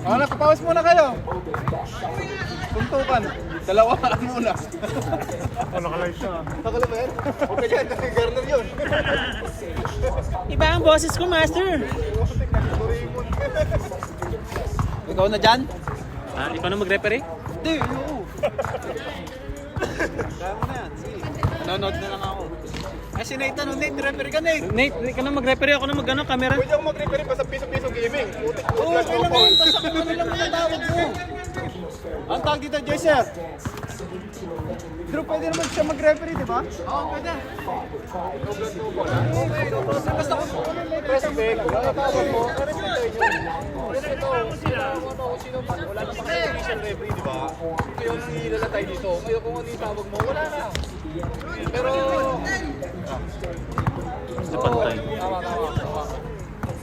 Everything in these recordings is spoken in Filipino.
Nagpapawas muna kayo. Suntukan. Dalawa muna. Nakalay siya. Nakalay ba yan? Okay yan, Garner yun. Iba ang boses ko, Master. Ikaw na dyan? Ah, ikaw na mag-referee? Hindi, oo. Kaya mo na yan, sige. Nanonood na lang ako. Eh si Nathan, Nate, referee ka Nate. Nate, ikaw na mag-referee, ako na mag-ano, camera. Pwede ako mag-referee pa sa piso-piso gaming. Oo, okay lang yun. Basta kung ano lang yung tawag mo. Ang tawag dito, Jaser. Pero pwede naman siya mag-referee, di ba? Oo, pwede. Basta kung respect, kung ano tawag mo, respectahin nyo. Ito, sino man, wala namang official referee, di ba? Ngayon, ang hihilala tayo dito. Ngayon, kung ano yung tawag mo, wala na. Pero... Sa pantay. Tama.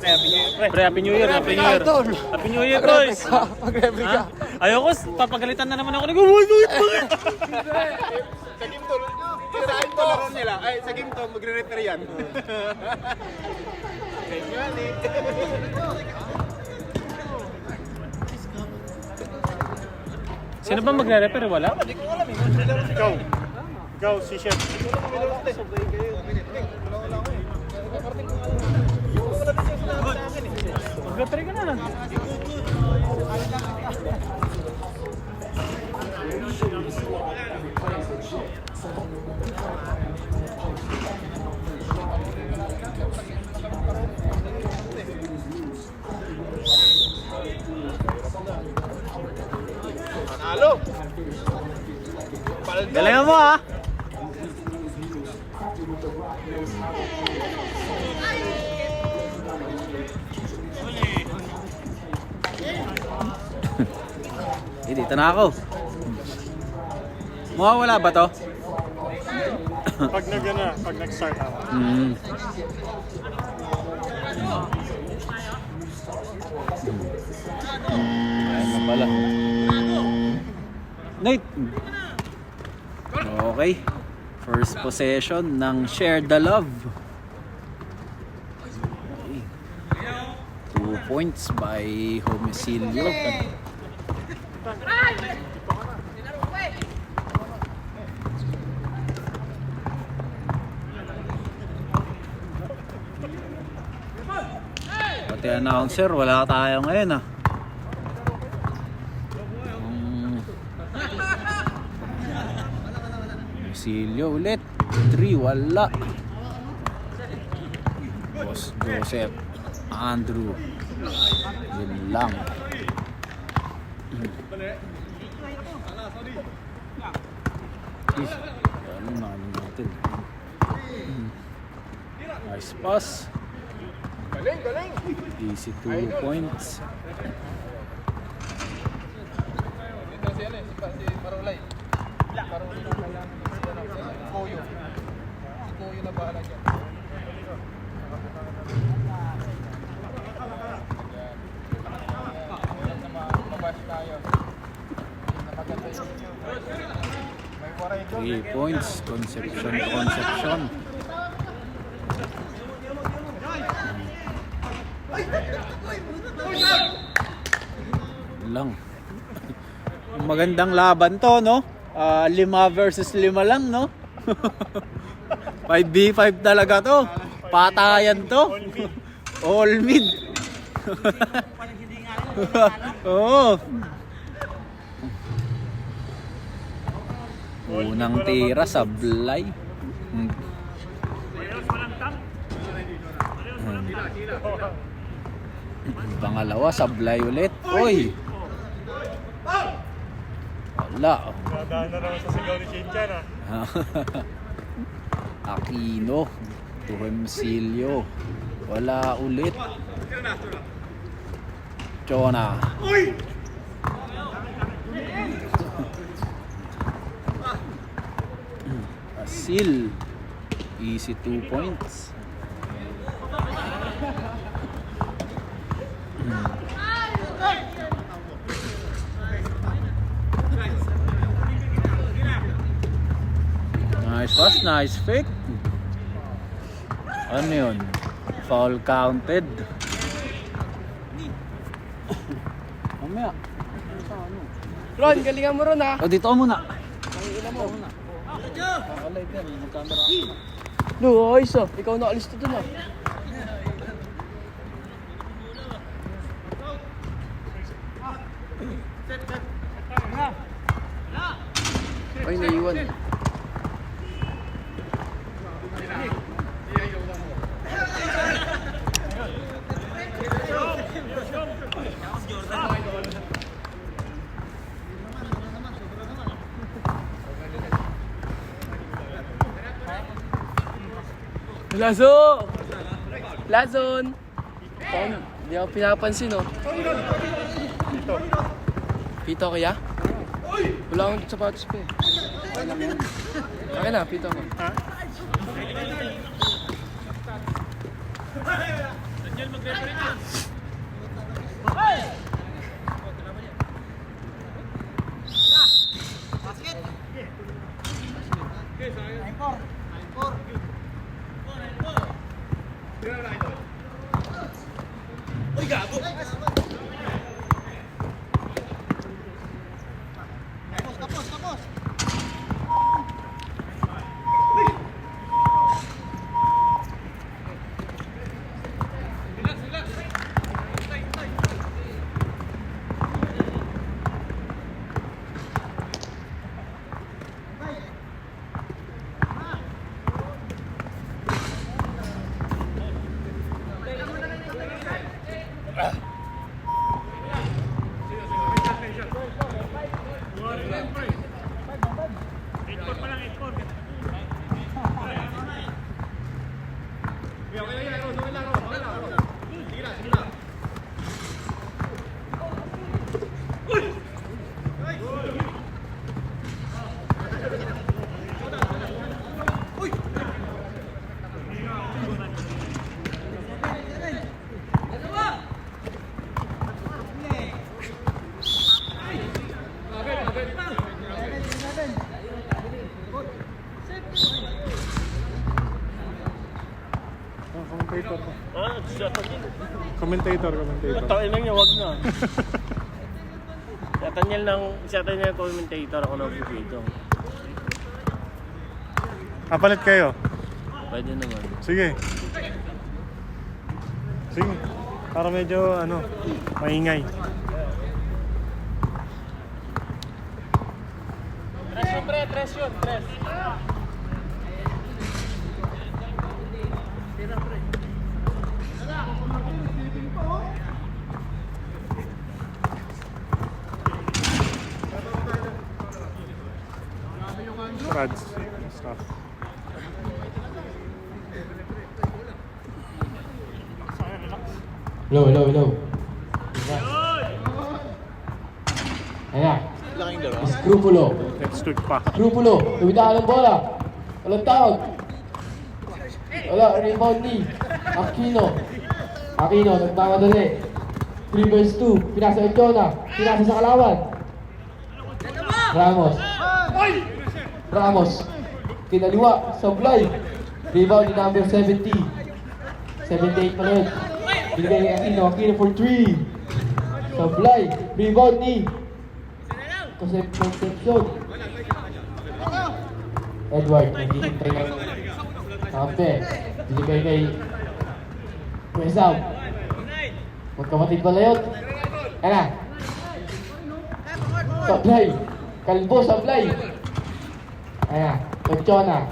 Pre, Happy New Year, Happy New Year. Happy New Year, boys. Mag-referee ka. Ayoko, papagalitan na naman ako. Bakit? Sa game to, kinasahin to laro nila. Ay, sa game to, magre-referee yan. Thank you, Ali. Sino ba magre-referee? Wala? Hindi ko alam eh. Ikaw. Ikaw, si Chef. Mag-referee ka na lang. Panalo. Galingan mo, ha? Dito na ako. Mawawala ba to? Pag pag nag-start ako. Ayun na pala. Nate! Okay. First possession ng Share the Love. Okay. 2 points by Homicilio. Pati announcer, wala tayo ngayon ah. Silio ulit 3, wala. Boss Joseph, Andrew, yun lang. Ano natin. Nice pass. Galing. Easy 2 points. Dito si ano, si Marulay. Koyo. Si Koyo na bahala dyan. Mabash tayo. Napaganda yun. May waray doon. 3 points. Conception. Lang. Magandang laban to, no? 5 versus 5 lang, no? 5v5 talaga to. Patayan to. All mid. Oo. Unang tira, sablay. Pangalawa, sablay ulit. Uy! Wala. Nadaan na naman sa sigaw ni Chinchan ah. Aquino. Turemsilio. Wala ulit. Chona. Asil. Easy 2 points. Nice pass, nice fake. Ano yun? Foul counted. Mamaya. Ron, galingan mo ron ha. O, dito ka muna. Ina mo. Nakalive yan. Magkamera. No, ayos oh. Ikaw na alis dito na. Ay, naiwan. Lazo! Lazon! Hindi ako pinapansin, oh. Pito kaya? Wala akong sapatos pa eh. Okay na, pito ko. Ha? Commentator ko. Commentator. Takin lang niya, wag na. Siyatan niya commentator ako ng dito. Kapalit kayo. Pwede naman. Sige. Sige. Para medyo maingay. Tres yun. Rads. Stuff. Hello. Ayan. Scrupulo. Let's tweak pa. Scrupulo. Tumitaan ng bola. Walang tawag. Wala. Rebound ni Aquino. Nagmamadali. 3 vs 2. Pinasa Echona. Pinasa sa kalawan. Ramos. Kinaliwa. Sablay. Rebound ni number 70. 78 pa rin. Binigay ni Aquino for 3. Sablay. Rebound ni Concepcion. Edward. Naghihintay ng kampe. Binigay kay Quezam. Magkapatid pala yun. Ayan na. Sablay. Kalbo, Sablay. Ayan. Echona.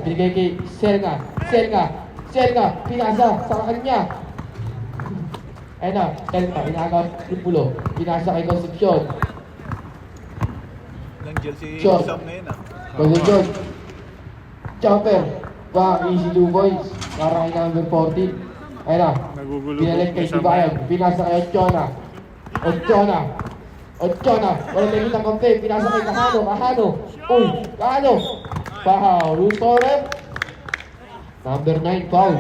Binigay kay Serna. Pinasa sa kanya. Ayan na. Serna. Inagaw. Lupulo. Pinasa kay Concepcion. Nanggel si Shot. Sam na yun ah. Golden John. Jumper. Bang, easy 2 points. Para kay number 14. Ayan na. Nagugulo. Pinalit kay Tibayan. Pinasa kay Echona. Walang limit ang kampe. Pinasa kay Kahano. Uy, Kahano. Foul. Rule Torres. Number 9 foul.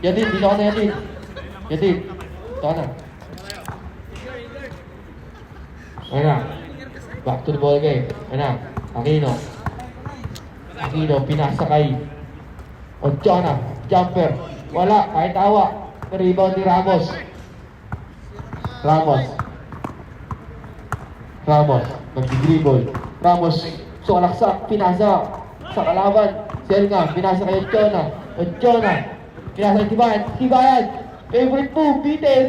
Yatid, dito ka na Yatid. Ito ka na. Ayan na. Back to the ball game. Ayan na. Aquino. Pinasa kay Echona. Jumper. Wala, kahit tawa. Rebound ni Ramos. Ramos, nag-dribble. Ramos, sukalaksak, pinasa sa kalaban. Selga, pinasa kay Ochona. Pinasa kay Tibayan. Favorite move, beaten.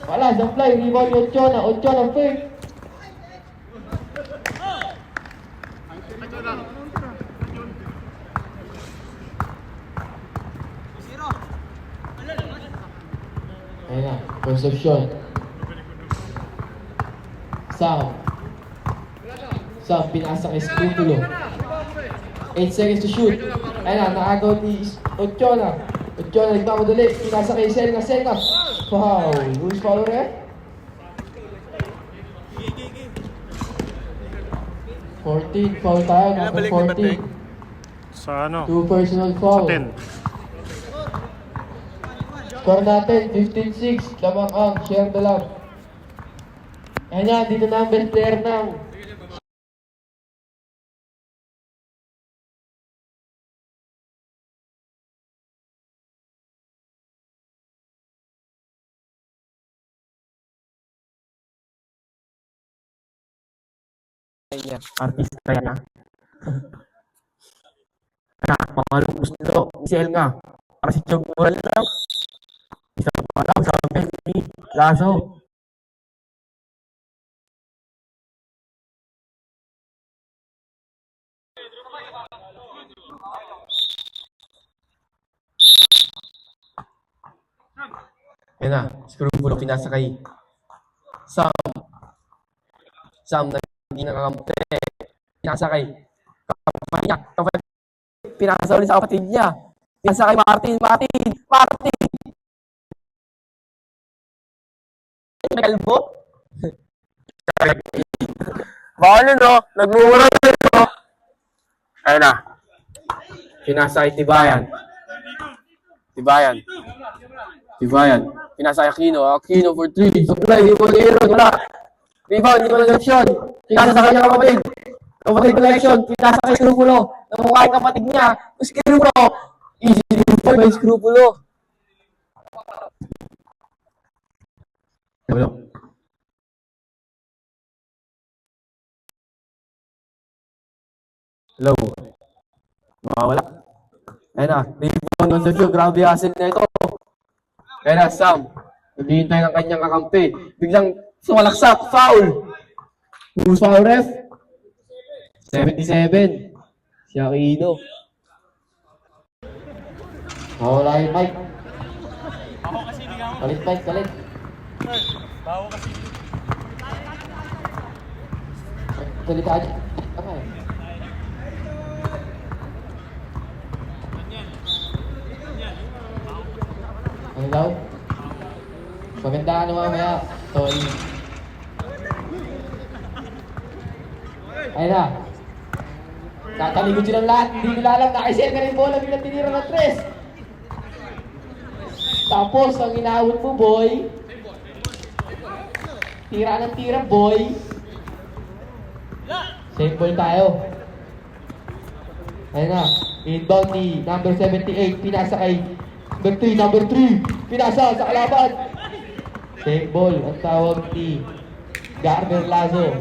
Wala, supply, rebound ni Ochona fake. Ayan na, conception. Sam, pinasa kay Scrupulo. 8 seconds to shoot. Ayan na, naagaw ni Ochona, nagmamadali. Pinasa kay Selga. Foul. Who's foul rin? 14, foul tayo. Number 14. Sa ano? 2 personal foul. 10. Score natin, 15-6. Lamang ang share the love. Ayan yan, dito na ang best player ng artista niya. Pangalong gusto, si El nga. Para si Chog Moral lang. Isa pa lang sa best ni Lazo. Yan na, Scrupulo pinasakay. Sam na hindi nakakampi. Pinasakay. Kapatid. Pinasa ulit sa kapatid niya. Pinasakay Martin. May kalbo? Bawal yun, no? Nagmumura yun, no? Ayun na. Pinasakay Tibayan. Pinasakay Aquino for 3. Supply, wala. Rebound, hindi ko na-action. Pinasa sa kanya kapatid. Kapatid collection, pinasa kay Scrupulo. Namukha yung kapatid niya. Scrupulo. Easy rebound by Scrupulo. Hello. Wala. Ayun na. Rebound on the field. Grabe hustle na ito. Ayun na, Sam. Naghihintay ng kanyang kakampi. Biglang sumalaksak. Foul. Who's foul, ref? 77. Si Aquino. wala yung mic. Palit mic, palit. Salita aja. Apa ya? Ano daw? Maganda ka na mamaya. Tol. Ayun na. Tataligod silang lahat. Hindi nila alam. Nakisel ka rin bola. Bilang tinira ng 3. Tapos, ang inawit mo, boy. Tira ng tira, boy. Same ball tayo. Ayun na. Inbound ni number 78. Pinasa kay number 3. Pinasa sa kalaban. Same ball. Ang tawag ni Garner Lazo.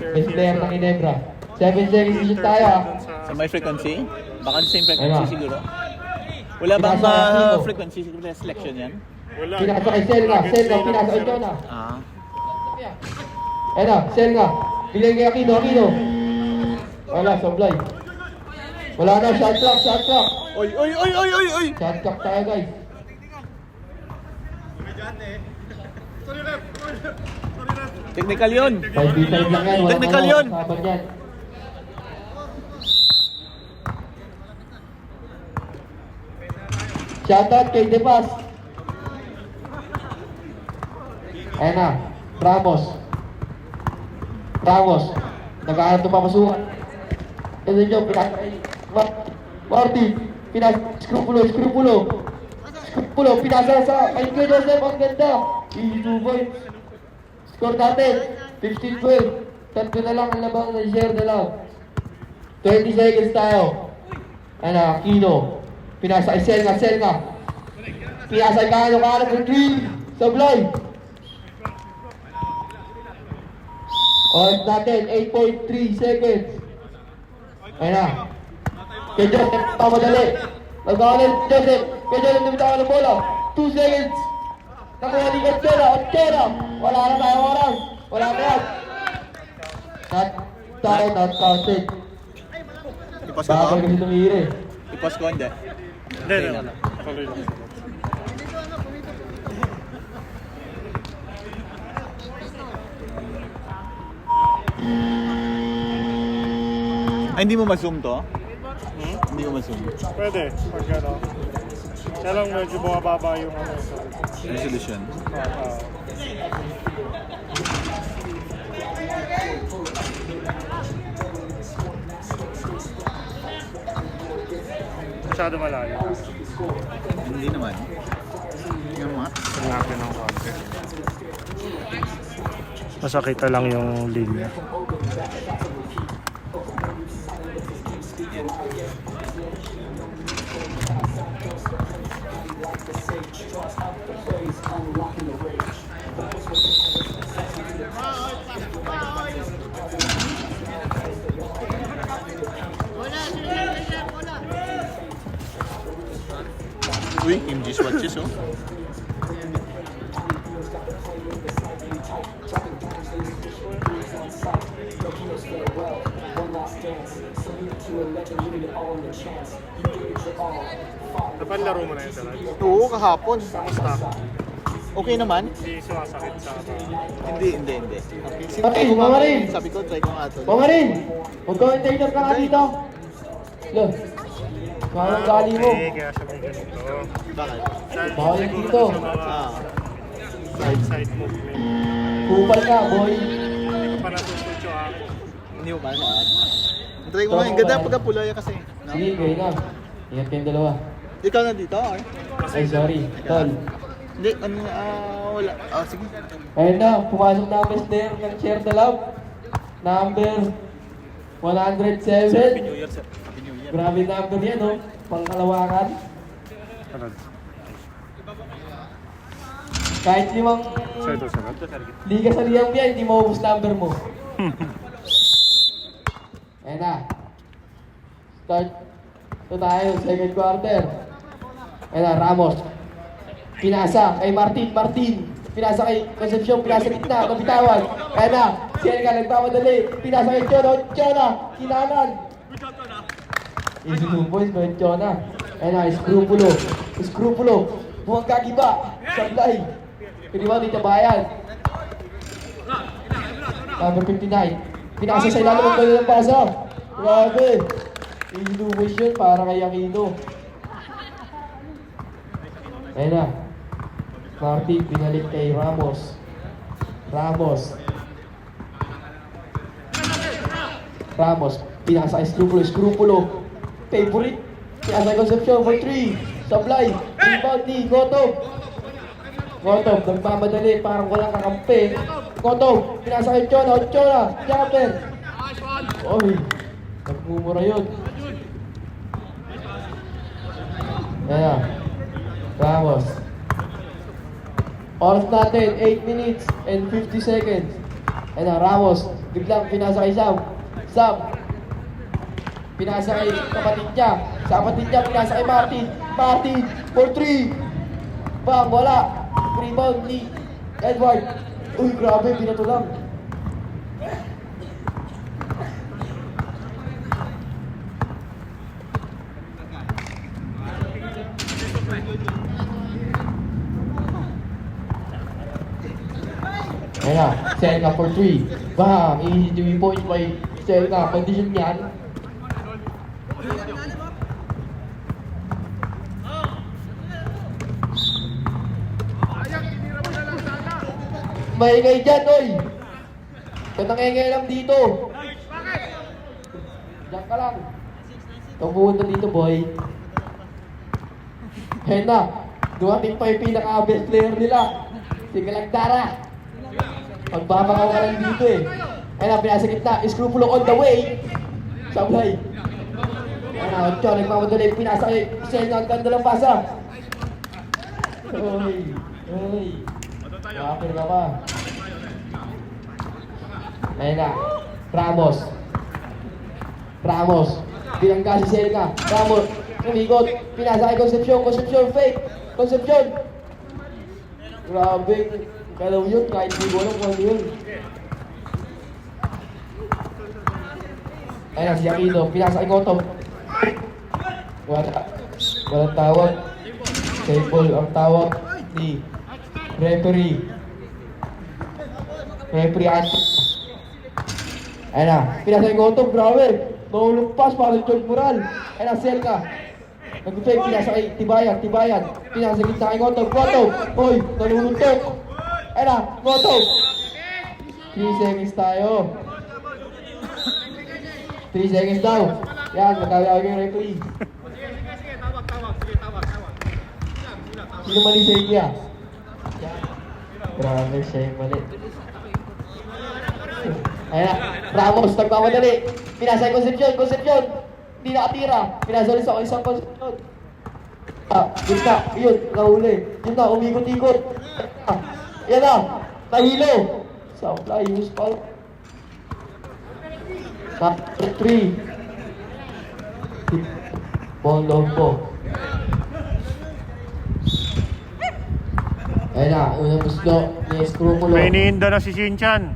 Best player ng Ginebra. 7 seconds to shoot tayo. Sa may frequency? Baka the same frequency Ayun. siguro. Wala bang Pinasa kay Aquino. frequency selection yan? Wala. Pinasa kay Selga. Pinasa kay Jonah. Ah. Ayun na, Selga. Bigyan kay Aquino. Wala, supply. Wala na, shot clock. Oy! Shot clock tayo, guys. Technical yun! 5v5 lang yan. Walang Technical ano, yun. kasaban yan. Shoutout kay Depas. Ayan na, Ramos. Nag-aaral ito papasukan. Ito nyo, Martin. Scrupulo, pinasa sa kay Kuya Joseph. Ang ganda. Easy 2 points. Score natin, 15-12. Tatlo na lang ang labang na share na lang. 20 seconds tayo. Ayan na, Aquino. Pinasa kay Selga. Pinasay kanan for 3. Sablay. Oras natin, 8.3 seconds. Ayun na. Kay Joseph, pamadali. Nagkakalit, Joseph. Kay Joseph, nabitakan ng bola. 2 seconds. Nakuha ni Ochoa. Ochoa. Wala na tayo oras. Wala na yan. Not counted. Ipas ko Bakal kasi tumiri. Ipas ko, hindi. Hindi, hindi. Tuloy lang. Ay, hindi mo ma-zoom to? Hindi mo ma-zoom. Pwede, pag ano. Kaya lang medyo bumababa yung ano. Resolution. Masyado malayo. Hindi naman. Tingnan mo nga. Hanapin ng konti. Masakita lang yung linya. Uy, MG swatches oh. Napanlaro mo na yun talaga. Oo, kahapon. Kamusta? Okay naman? Hindi sumasakit sa Hindi. Okay. Marin, Marin. Sabi ko, try ko nga ito. Marin, mag-commentator ka nga dito. Look. Parang gali mo. Okay, kaya siya may ganito. Bakit? Bawal Siguro dito. sa mga Ah, side movement. Kupal ka, boy. Hindi ko pa natutucho ah. hindi mo pa ano. Try ko nga, ang ganda pagka pulaya kasi. No? Sige, kayo na. Ingat kayong dalawa. Ikaw na dito, or? Ay, sorry. Tol. Hindi, ano, wala. Sige. Ayun na, pumasok na ang best player ng Share the Love. Number 107. New Year, sir. Happy New Year. Grabe number yan, no? Pangkalawakan. Sarad. Kahit limang Sarad. liga sa liyang yan, hindi maubos number mo. Ayun na. Start. Ito tayo, second quarter. Ayun na, Ramos. Pinasa kay Martin. Pinasa kay Concepcion. Pinasa gitna. Kapitawan. Ayun na. Siya nagpamadali. Pinasa kay Chona. Kinanan. Easy 2 points kay Chona. Ayun na, Scrupulo. Buwang kagiba. Sablay. Piniwan ni Tabayan. Number 59. Pinasa sa ilalim ang kanilang pasa. Grabe. Easy 2 points yun para kay Aquino. Ayun na. Martin pinalik kay Ramos. Pinasa kay Scrupulo. Favorite. Pinasa kay Concepcion for 3. Sablay. Rebound ni Gotob. Nagmamadali. Parang walang kakampi. Gotob. Pinasa kay Chona. Jumper. Oy. Nagmumura yun. Ayan. Ramos. Oras natin, 8 minutes and 50 seconds. Ayan na, Ramos. Biglang pinasa kay Sam. Pinasa kay kapatid niya. Sa kapatid niya, pinasa kay Martin. For 3. Bang, wala. Rebound ni Edward. Uy, grabe, binato lang. Ayan na, Selka for 3. Bam! Easy 3 points by Selka. Condition yan. Maingay dyan, oy! Ba't nangingay lang dito? Diyan ka lang. Ikaw pumunta dito, boy. Ayan na, dumating pa yung pinaka-best player nila. Si Galagdara. Pagbabakaw ka lang dito eh. Ayun na, pinasa gitna. Scrupulo on the way. Sablay. Ayun na, Ocho, nagmamadali. Pinasa kay Senna. Ang ganda lang pasa. Uy. Makapir ka pa. Ayun na. Ramos. Binangga si Selka. Ramos. Umikot. Pinasa kay Concepcion. Fake. Concepcion. Grabe. Kalaw yun. Kahit hindi ko alam kung ano yun. Ayun na si Aquino. Pinasa kay Cotto. Walang tawag. Save ball ang tawag ni referee Anto. Ayun na, pinasa yung Goto, grabe. Mahulog pass para sa George Moral. Ayun na, Selka. Nag-fake, pinasa kay Tibayan. Pinasa sa gitna kay Goto. Oy, naluluntok. Ayun na, Goto. 3 seconds tayo. 3 seconds daw. Yan, matawag yung referee. Sino mali sa India? Grabe siya yung mali. Ayan na, Ramos, nagmamadali. Pinasa yung Concepcion. Hindi nakatira. Pinasa ulit sa isang Concepcion. Yun na, yun, nahuli. Yun na, umikot-ikot. Yan na, nahilo. Supply, use pa. Number 3. Ball down po. Ayun na, unang muslo ni Escrupulo. May iniinda na si Shinchan.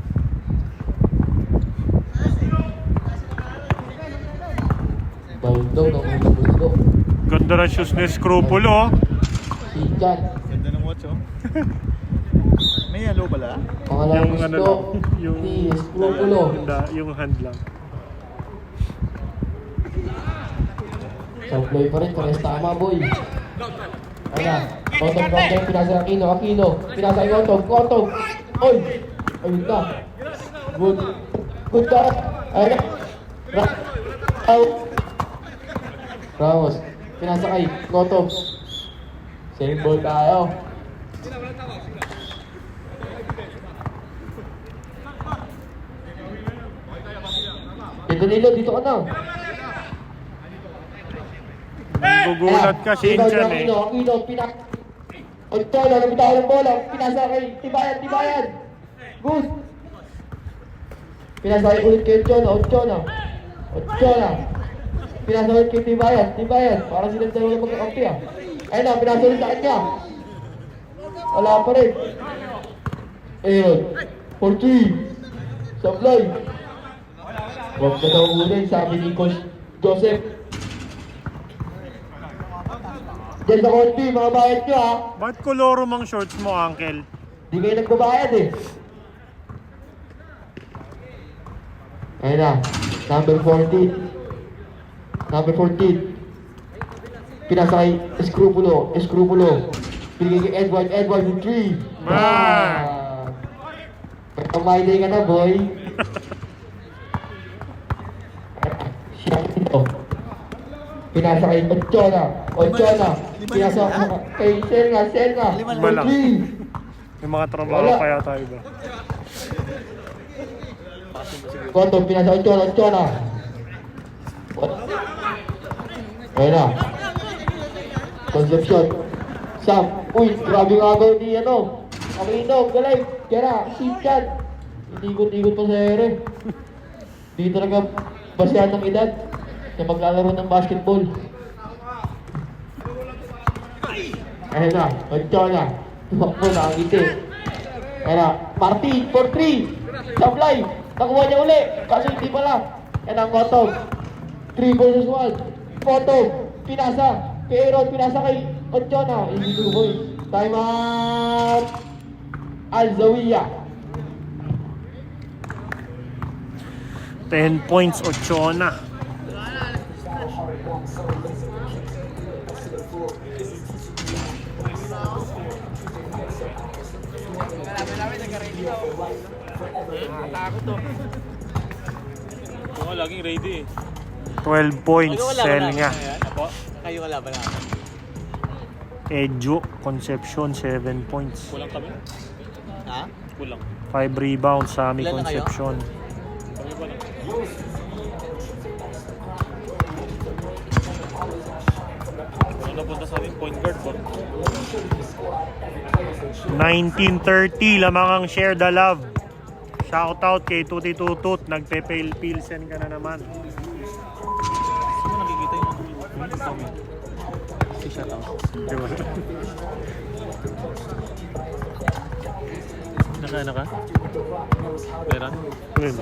Baldog ng unang muslo. Ganda ng shoes ni Scrupulo. Sijan. Ganda ng watch, oh. May yellow pala? Pangalawang Yung ano muslo lang, yung- ni Escrupulo. Yung hand lang. Supply pa rin, pares tama boy. Ayun na, Cotton Brown, pinasa ng Aquino. Pinasa yung Cotton. Oy! Ayun na. Good ka. Ayun na. Ramos. Pinasa kay Cotton. Same ball tayo. Danilo, dito ka na. Gugulat ka, Shinchan eh. Aquino, Ochoa, nabitaw ng bola. Pinasa kay Tibayan. Good. Pinasa kay ulit kay Ochoa. Pinasa ulit kay Tibayan. Parang silang dalawa na magkakampi ah. Ayun na, pinasa ulit sa kanya. Wala pa rin. Ayun. 4-3. Supply. Huwag na daw ulit, sabi ni Coach Joseph. Diyan sa konti, mga bayad nyo ha. Ba't koloro mang shorts mo, Uncle? Di kayo nagbabayad eh. Ayun na, number 14. Pinasa kay Escrupulo. Pinigay kay Edward with 3. Pagpamahili ka na, boy. Siya ito. Pinasa kay Ochoa. Pinasa kay Selga. Malang. Yung mga trabaho Wala. kaya tayo ba? Koto, pinasa Ochoa. Ayun na. Concepcion. Sam. Uy, grabe yung agaw ni Aquino, galing. Kaya na, Shinchan. Ikot-ikot pa sa ere. Di talaga basehan ng edad na maglalaro ng basketball. Ayun na, Ochoa. Tumakbo na ang ngiti. Ayun na, Martin, 4-3. Supply. Nakuha niya uli. Kaso hindi pala. Yan ang Cotton. 3 versus 1. Cotton. Pinasa. Pero pinasa kay Ochoa. Hindi tuloy. Time out. Alzawiya. 10 points, Ochoa. Oo, laging ready eh. 12 points, sell nga. Kayo kalaban na. Ejo, Concepcion, 7 points. Kulang kami. Ha? Kulang. 5 rebounds sa aming Ilan na kayo? Concepcion. Kami ba lang? Ano na po punta sa amin, point guard po. 1930, lamang ang share the love. Shoutout kay Tuti Tutut, nagpe-pilsen ka na naman. Sino nakikita yung comment? Si shoutout. Diba? Naka ka? Pera? Yun.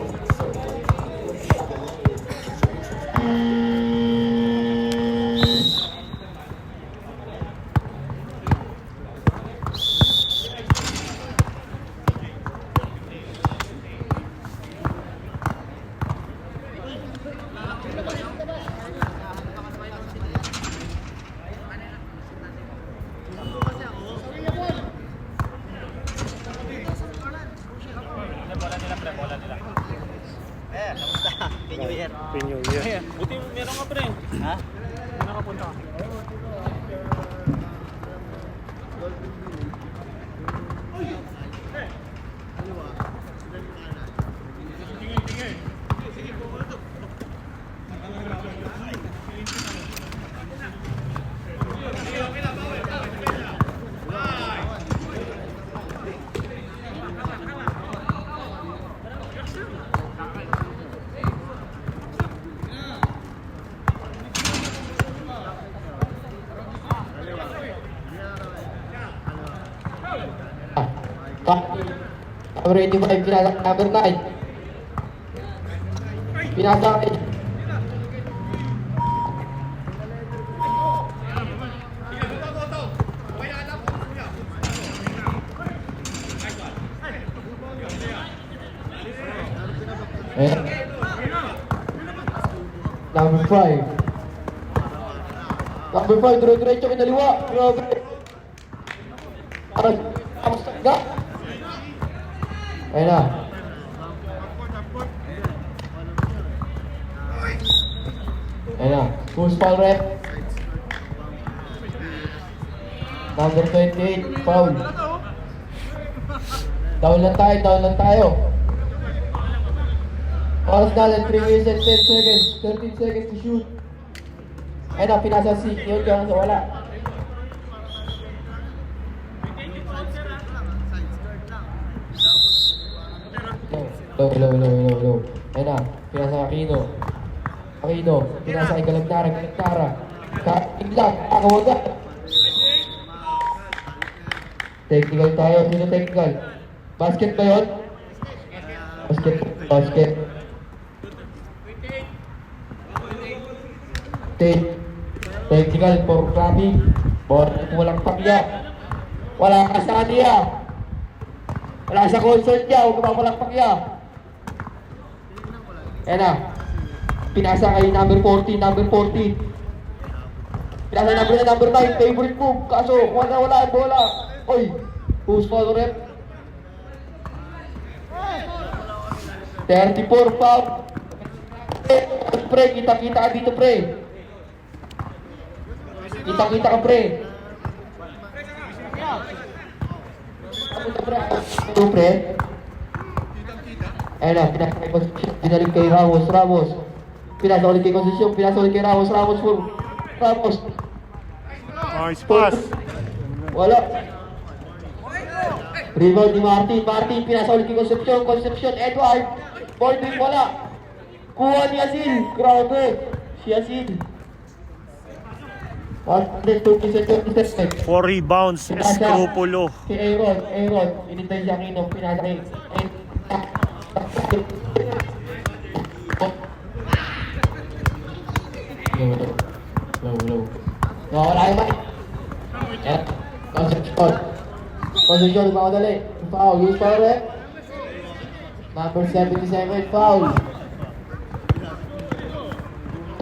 Pinyo, yeah. Buti meron ka pre. Ha? Meron ka punta. Number 85, pinasa number 9. Pinasa kay Number 5. Number 5, dire-diretso kinaliwa. Grabe. Tapos tangga. Ayun na. Ayun na. Who's foul rep? Number 28, foul. Down lang tayo. Oras natin, 3 minutes and 10 seconds. 13 seconds to shoot. Ayun na, pinasa si yun kaya sa wala. Low. Ayun na, pinasa Aquino. Pinasa kay Galagtara. Tinglang, akawaga. Technical tayo, sino technical? Basket ba yun? Basket. Technical for grabbing. Walang pakya. Wala ka sa niya. Wala sa console niya. Huwag ka walang pakya. Ayan na. Pinasa kay number 14. Pinasa number 9. Favorite move. Kaso wala ang bola. Oy. Who's foul rep? 34 foul. Pre, kita-kita ka dito, pre. Kita-kita ka, pre. Pre. Ayun na, pinasa kay posisyon. Dinalig kay Ramos. Pinasa ulit kay posisyon. Ramos. Nice pass. Wala. Rebound ni Martin, pinasa ulit kay Concepcion, Edward. Ball din, wala. Kuha ni Asil. Grabe. Si Asil. 127. 4 rebounds, Escrupulo. Si Aaron. Inintay si Aquino. Pinasa kay Low. Wala yung mic. Concepcion, maudali. Foul. Use foul rep. Number 77, foul.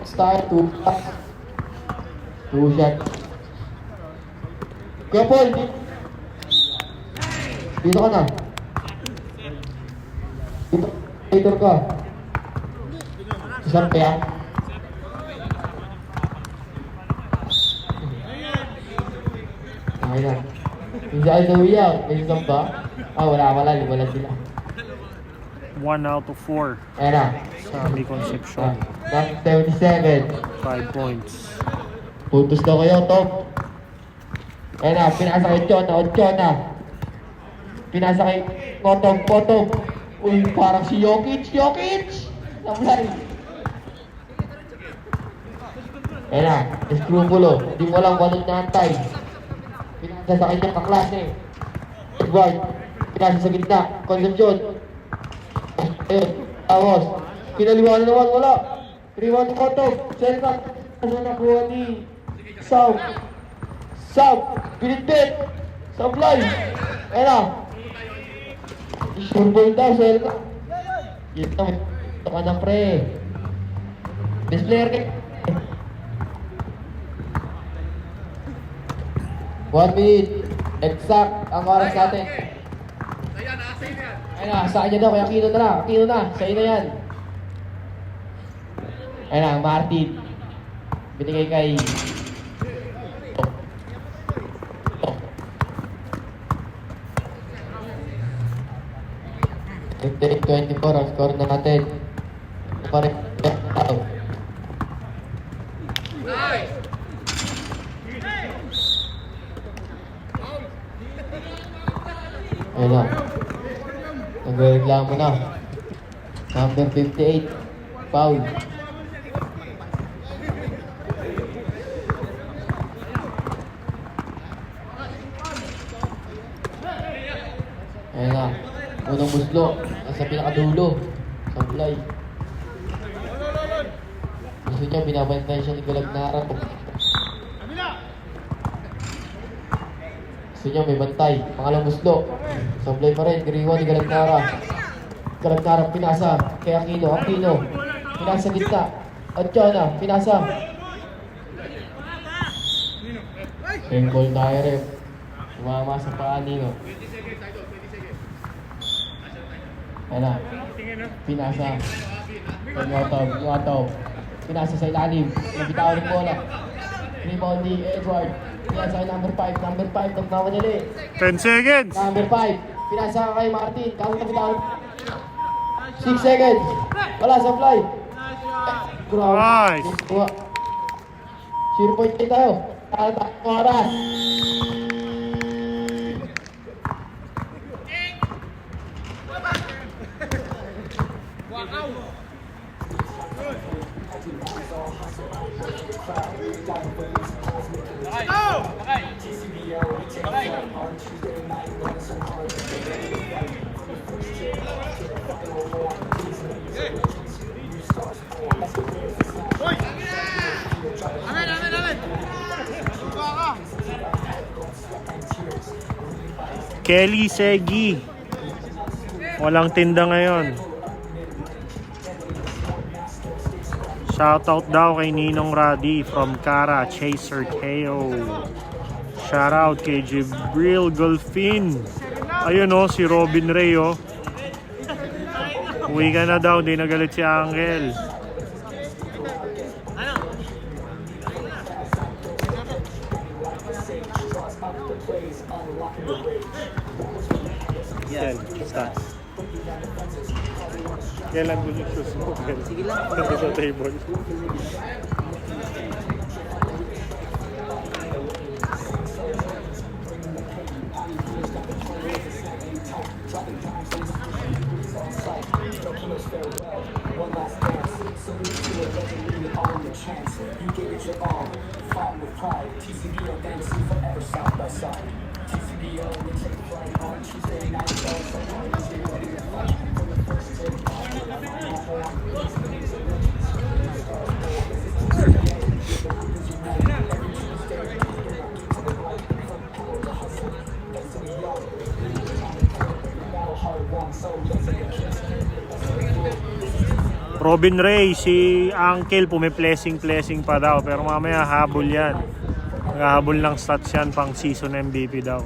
Start, 2 shot. Kuya Paul, dito ka na. Dito ka. Isang kaya. Okay na. Hindi ay nawiyak. May isang ba? Wala. Wala sila. 1 out of 4. Ayan na. Sabi Concepcion. 77. 5 points. Putos daw kayo, top. Ayan na, pinasa kay Chona. Pinasa kay Potog. Uy, parang si Jokic! Sablay! Ayan na, Escrupulo. Hindi mo lang kung anong naantay. Pinasa sa kanyang kaklase. Edward, pinasa sa gitna. Concepcion. Ayun, Tawos. Kinaliwa na naman, wala. 3-1 Potog. Selman. Ano nakuha ni Sam, pinitbit, sablay, ayan na. Sure ball daw, Selma. Yun na, ito ka na pre. Best player ka. 1 minute, exact ang oras natin. Ayan na, sa kanya daw, kaya Aquino na, sa na yan. Ayan na, Martin. Binigay kay 24 ang score na natin. Parang tao. Ayun na. Nagreklamo na. Number 58. Foul. Ayun na. Unang muslo. Nasa pinakadulo. Sablay. Gusto niya, binabantay siya ni Galagnara. Gusto niya, may bantay. Pangalang muslo. Sablay pa rin. Giriwan ni Galagnara. Galagnara pinasa. Kay Aquino. Pinasa gitna. At Chona. Pinasa. Same ball tayo rin. Umama sa paanino. Ayan na. Pinasa. Yuataw. Pinasa sa ilalim. Nabitawan ng bola. Rebound ni Edward. Pinasa kay number 5. Number 5. Nagmamadali. 10 seconds. Number 5. Pinasa kay Martin. Kami nabitawan. 6 seconds. Wala sa fly. Nice. 0.8 tayo. Tatak oras. Kelly Segi. Walang tinda ngayon. Shoutout daw kay Ninong Radi from Cara, Chaser Teo. Shoutout kay Jibril Golfin. Ayun o, si Robin Ray o. Uwi ka na daw, di nagalit si Angel. Yan, stats. Kailan mo yung shoes mo? Sige lang. Sa table. Robin Ray, si Uncle pumiplessing pa daw, pero mamaya habol yan. Naghahabol ng stats yan pang season MVP daw.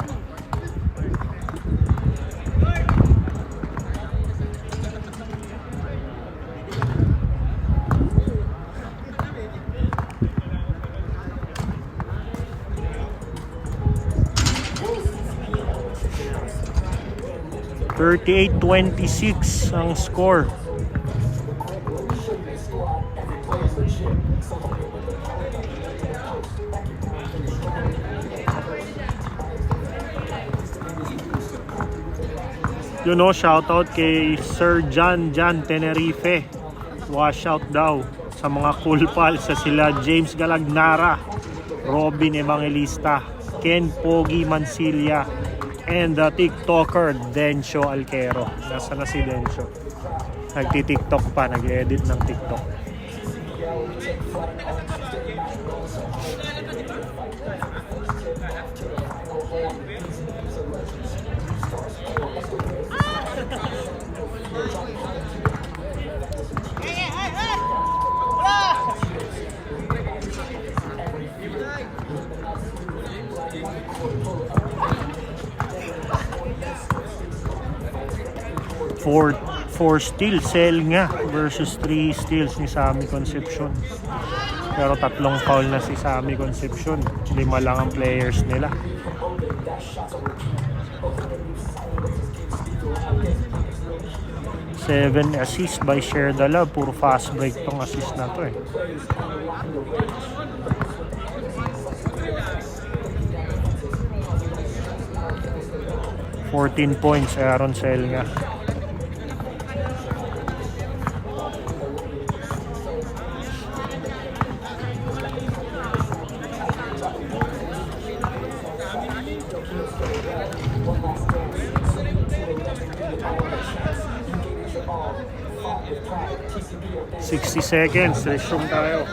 .38-26 ang score. Yun o, shoutout kay Sir John Tenerife. Washout daw sa mga cool pals sa sila James Galagnara, Robin Evangelista, Ken Pogi Mansilla, and the TikToker Dencio Alquero. Nasa na si Dencio? Nagti-TikTok pa, nag-edit ng TikTok. Four steals, Selnga versus 3 steals ni Sammy Concepcion. Pero 3 foul na si Sammy Concepcion. 5 lang ang players nila. Seven assists by Share the Love. Puro fast break tong assist na to eh. $14 points Aaron Selnga. $60 seconds, resume tayo.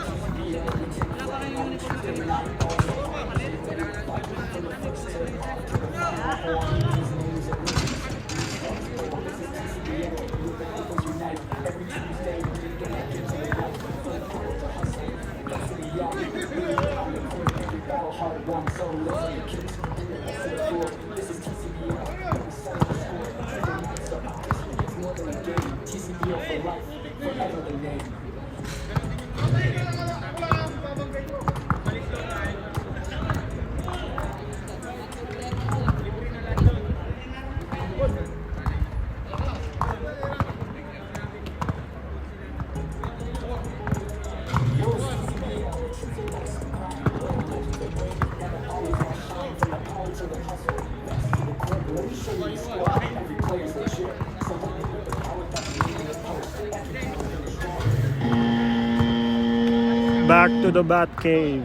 Back to the Bat Cave.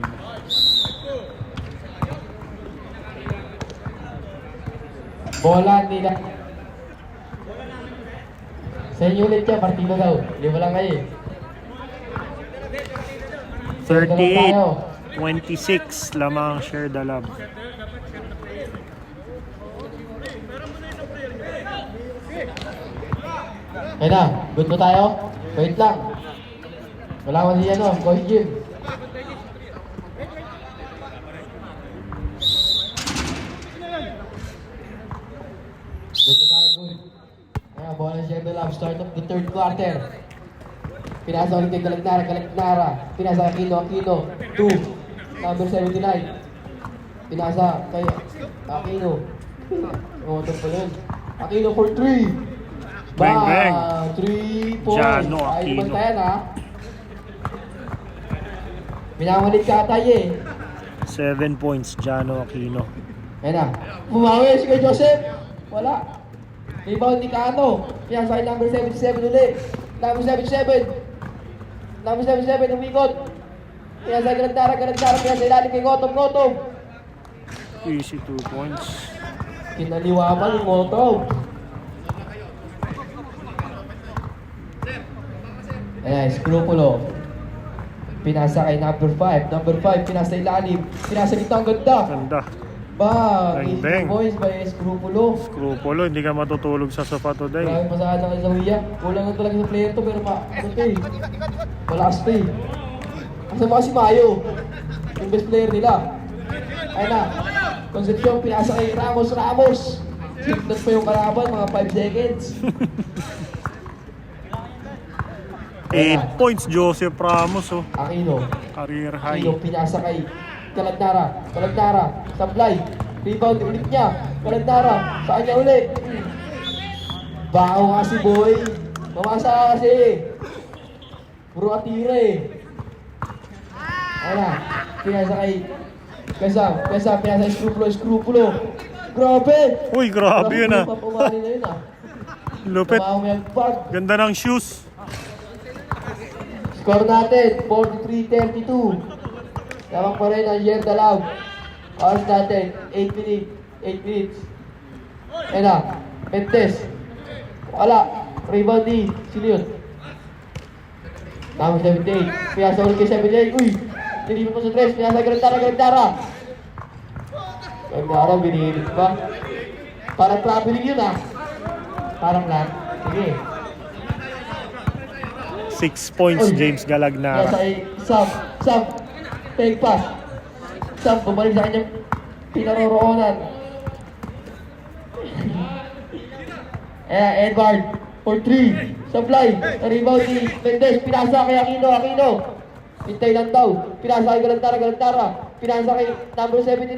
Bola nila. Sa inyo ulit yan, partido daw. Lima lang kayo. 38-26 lamang Share the Love. Kaya na, good mo tayo? Wait lang. Wala ko siya no, Coach Jim. Good mo tayo, good. Kaya, bola Share the Love, start of the third quarter. Pinasa ulit kay Galagnara. Pinasa kay Aquino, 2, number 79. Pinasa kay Aquino. Umotong pa yun. Aquino for 3. Bang, bang. 3 points. Jano Ay, Aquino. bantayan ha. Minamalit ka tayo eh. 7 points, Jano Aquino. Ayan na. Bumawi si kay Joseph. Wala. Rebound ni Kano. Pinasa kay number 77 ulit. Number 77. Number 77 umikot. Pinasa kay Galagnara. Pinasa ilalim kay Gotom. Easy 2 points. Kinaliwaman yung Gotom. Ayan, Scrupulo. Pinasa kay number 5. Number 5, pinasa ilalim. Pinasa dito ang ganda. Ganda. Bang! Bang, Easy bang. boys by Scrupulo. Scrupulo, hindi ka matutulog sa sofa today. Maraming pasaan ng Isawiya. Kulang na talaga sa player to, pero ano to eh. Malakas to eh. Kasama kasi Mayo. Yung best player nila. Ayun na. Concepcion, pinasa kay Ramos. Siglat pa yung kalaban, mga 5 seconds. 8 points, Joseph Ramos oh. Aquino. Career high. Aquino, pinasa kay Galagnara. Sablay. Rebound ulit niya. Galagnara. Saan niya ulit? Baho nga si boy. Mamasa ka kasi. Puro atira eh. Ayun na. Pinasa kay pinasa kay Scrupulo. Grabe! Uy, grabe yun ah. Yung papumali na yun ah. Lupit. Tumawag. Ganda ng shoes. Score natin, 43-32. Lamang pa rin ang Yer Dalaw. Oras natin, 8 minutes. 8 minutes. Ayan na, Mentes. Wala. Rebound ni, sino yun? Number 78. Pinasa ulit kay 78. Uy! Tinipin mo sa 3. Pinasa Galantara. Galantara, binihilit pa. Parang traveling yun ah. Parang lang. Sige. 6 points, James Galagnara. Pinasa kay Sam. Fake pass. Sam, bumalik sa kanyang pinaroroonan. Edward. For 3. Supply. Rebound ni Mendez. Pinasa kay Aquino. Hintay lang daw. Pinasa kay Galantara. Pinasa kay number 79.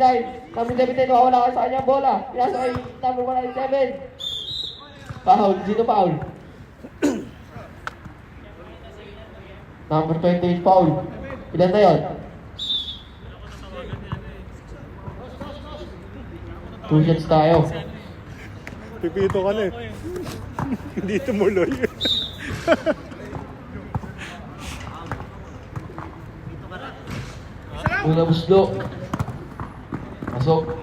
Number 79, wawala ka sa kanyang bola. Pinasa kay number 197. Foul. Sino foul? Number 28 foul. Ilan na yun? 2 shots tayo. Pipito ka na eh. Hindi tumuloy. Una buslo. Pasok.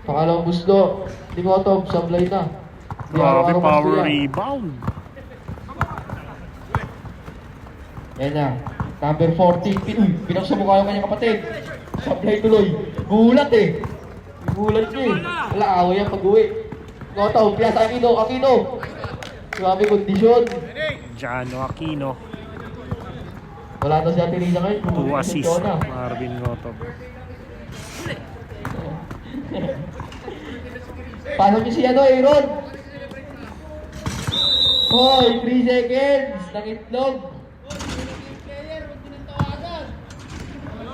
Pangalawang buslo. Limotov, sablay na. Grabe, power rebound. Yan na. Number 40. Pinang sa mukha yung kanyang kapatid. Sablay tuloy. Gulat eh. Gulat niya eh. Wala, away yan pag-uwi. Limotov, pinasa Aquino. Grabe kondisyon. Jano Aquino. Wala na si Ate Rina ngayon. 2 assists. Marvin Ngotov. Pasok niyo si Aaron. Hoy, 3 seconds ng itlog.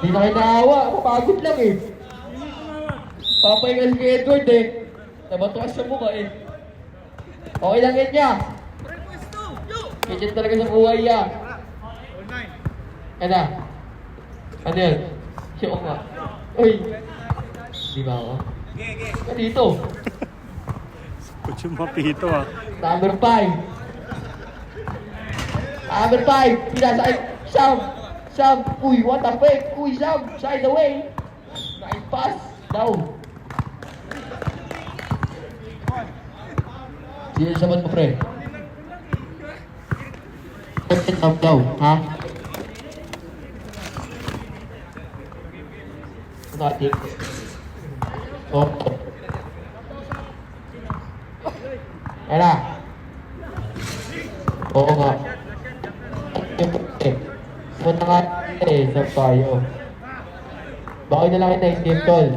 Hindi na kayo naawa. Kapagod lang eh. Papay kasi kay Edward eh. Nabatukas sa mukha eh. Okay lang yan niya. Ganyan talaga sa buhay niya. Ano? Ano yan? Siya nga. Uy. Di ba ako? Dito. Kutsi mapito ah. Number 5. Number 5. Pinasa kay Sam. Uy, what the fuck? Uy, Sam. Side away. Nice pass. Down. Sino sabat mo, pre? Up daw, ha? Natik. Oh. Era. Oo nga. Punta nga sa tayo. Bakit na lang kita yung tol?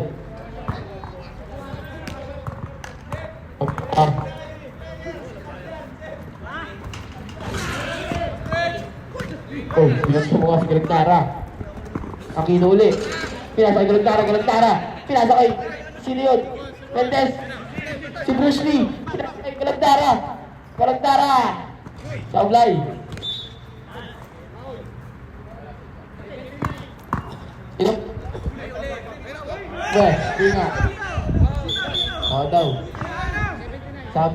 Oh, pinasa mo nga si Galantara. Aquino uli. Pinasa kay Galantara. Pinasa kay sino yun? Mendez. Si Bruce Lee. Pinasa kay Galantara. Sablay. Sino? Di nga. Oo daw. Kaya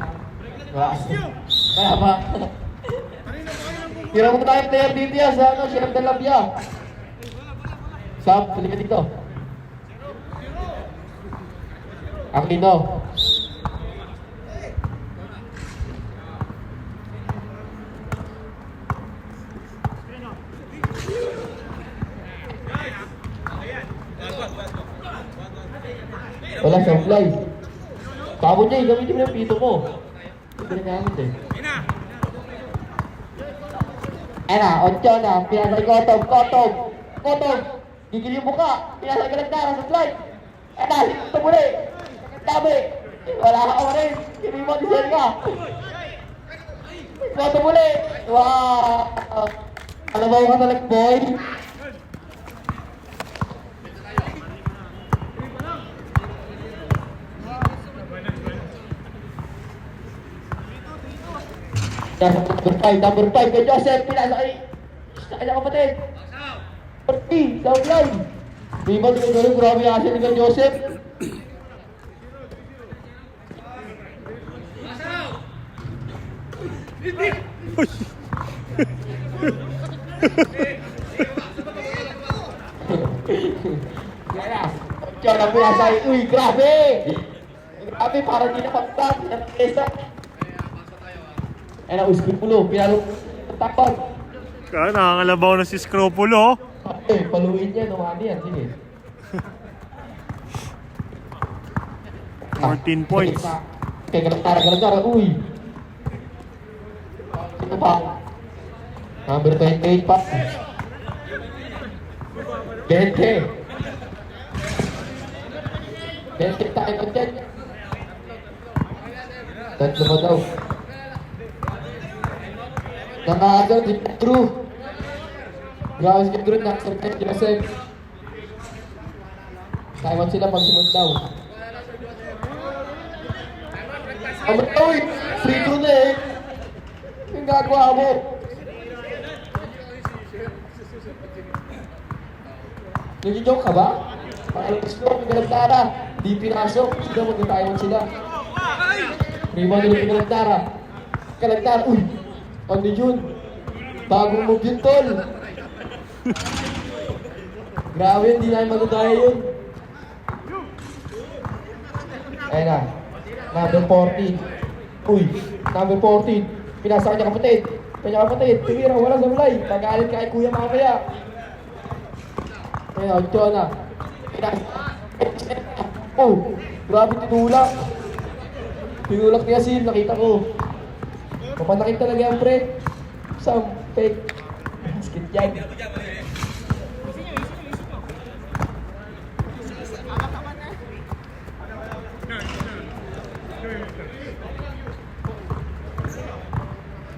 ba? Tira mo tayo player dito yan sa ano, Sierra de Labia. Sam, halika dito. Aquino. Wala sa fly. Tabo niya, gamitin mo yung pito mo. Ito na gamit eh. Ayan na, 8 na. Pinasa kay Kotov. Gigil yung buka. Pinasa kay Galantara sa slide. Ayan na, ito muli. Tabi. Wala ka ka rin. Hindi mo disel ka. Kotov muli. Wow. Alabaw ka talag, boy. Number 5 kay Joseph, pinasa kay sa kanyang kapatid. 40, down line. Rebound ni Galo, grabe yung asin ni Joseph. Kaya, Diyan ang pinasay. Uy, grabe! Grabe, parang di na pagtap. Pinapesa. Ayan ang Uskipulo. Pinalo. Tapag. Kaya nakangalabaw na si Scropulo. Paluin niya. Numani yan. Sige. 14 points. Okay, galantara. Uy. Ito pa. Number 28 pa. 20. 20 tayo pa dyan. Tatlo ba daw? Nakagaw, di True. Grabe si Drew, nakasurprise si Joseph. Taiwan sila pag sumunod daw. Uy! Free throw na eh! Yung gagawa mo! Nag-joke ka ba? Pag-alapos mo, may galantara. Di pinasok. Sila mag-Taiwan sila. Rebound nila pinalantara. Kalantara. Uy! Ano yun? Bagong move yun, tol. Grabe yun, di namin magudaya yun. Ayan na. Number 14. Uy, number 14. Pinasa kanya kapatid. Tumira, wala sa mulay. Pag-aalit ka kay kuya mamaya. Ayan, ito na. Oh, grabe tinulak. Tinulak niya Sim, nakita ko. Mapanakit talaga yan, pre. Some fake. Basket yan.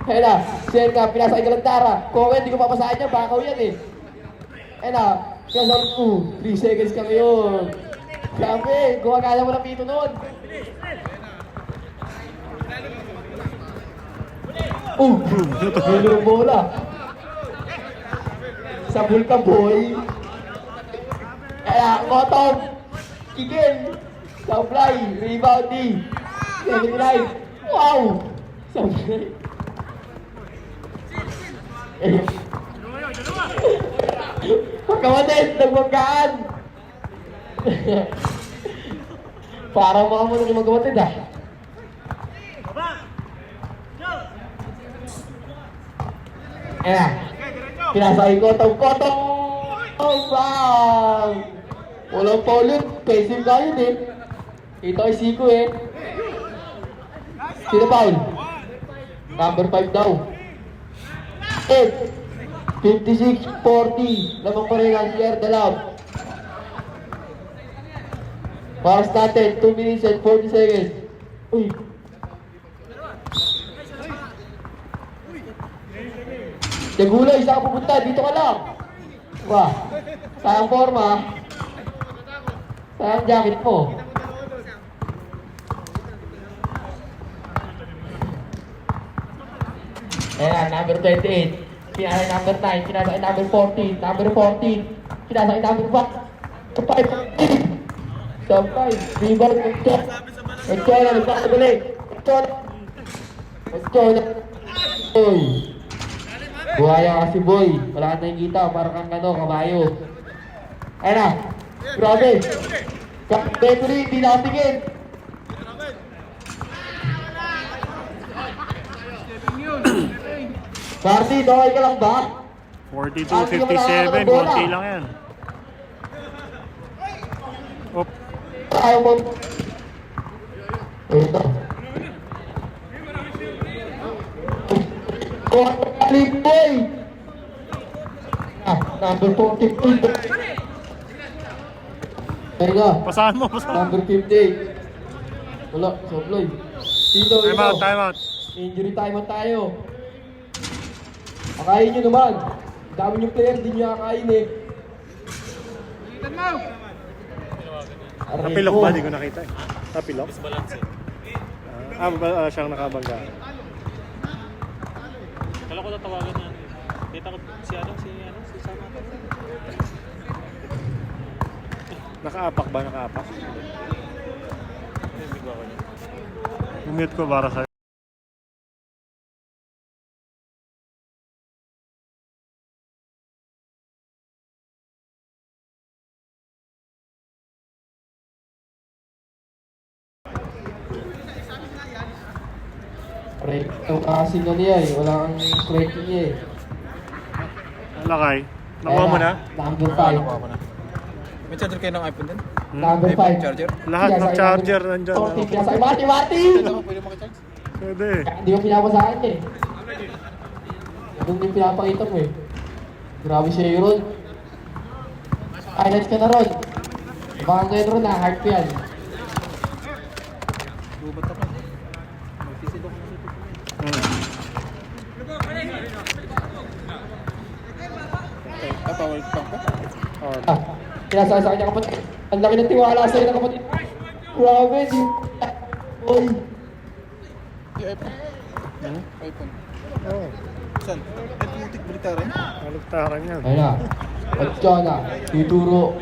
Ayan na, siya nga, pinasa kay Galantara. Kung hindi ko papasahan niya, bakaw yan eh. Ayan na, kaya 3 seconds ka ngayon. Grabe, gumagala mo ng pito noon. May lurong bola. Sabul ka, boy. Kaya, Kotom. Kigil. Supply. Rebound D. 79. Wow! Supply. Pagkawatin, nagmanggaan. Parang mga mo nang magkawatin ah. Ayan. Pinasay ko Kotong. Oh, wow! Walang foul yun. Pesim ka yun eh. Ito ay Siko eh. Sino foul? Number 5 daw. 8. 56-40. Lamang pa rin ang share the love. Pass natin. 2 minutes and 40 seconds. Uy. Segulo, isa ka pupunta. Dito ka lang. Wah. Sayang forma. Sayang jacket mo. Ayan, number 28. Pinasay number 9. Pinasay number 14. Number 14. Pinasay number 5. 5. Sampay. Rebound. Ito na. Nagpakabalik. Ito na. Uy. Buhaya kasi boy. Wala ka nakikita. Parang kang kabayo. Ayan na. Grabe. Referee, hindi nakatingin. Marty, okay ka lang ba? 42-57. Konti lang yan. Op. Ayaw mo. Ito. Kuhaling boy. Number 42. Ayun nga. Pasahan mo. Number 58. Wala, supply. Dito, Time out. Injury timeout tayo. Akayin nyo naman. Dami nyo player, di nyo akayin eh. Napilok ba? Di ko nakita eh. Napilok? Siyang nakabangga. Kala ko tatawagan na. Dito ko si Sama. Nakaapak ba? Nakaapak? Hindi ko ako niya. Umute ko para sa Pre, itong kasing na niya eh. Wala kang striking niya eh. Lakay. Nakuha mo na? Number Nakuha 5. ko na. May charger kayo ng iPhone din? Number iPhone 5. charger? Lahat ng charger nandyan. Kaya sa Mati, Mati! Ito mo pwede makicharge? Pwede. Hindi mo pinapasaan eh. Doon yung pinapakita mo eh. Grabe siya yun, Ron. Highlights ka na, Ron. Baka ngayon, Ron, na-heart ko yan. Gubat ako. Power pump ko? Ah, pinasaan sa kanya kapatid. Ang laki ng tiwala sa'yo ng kapatid. Grabe, di... Oy. Yung iPhone. iPhone. Oo. Saan? Ay, putik balita rin. Kaligtaran yan. Ayun na. Pagtsona. Tuturo.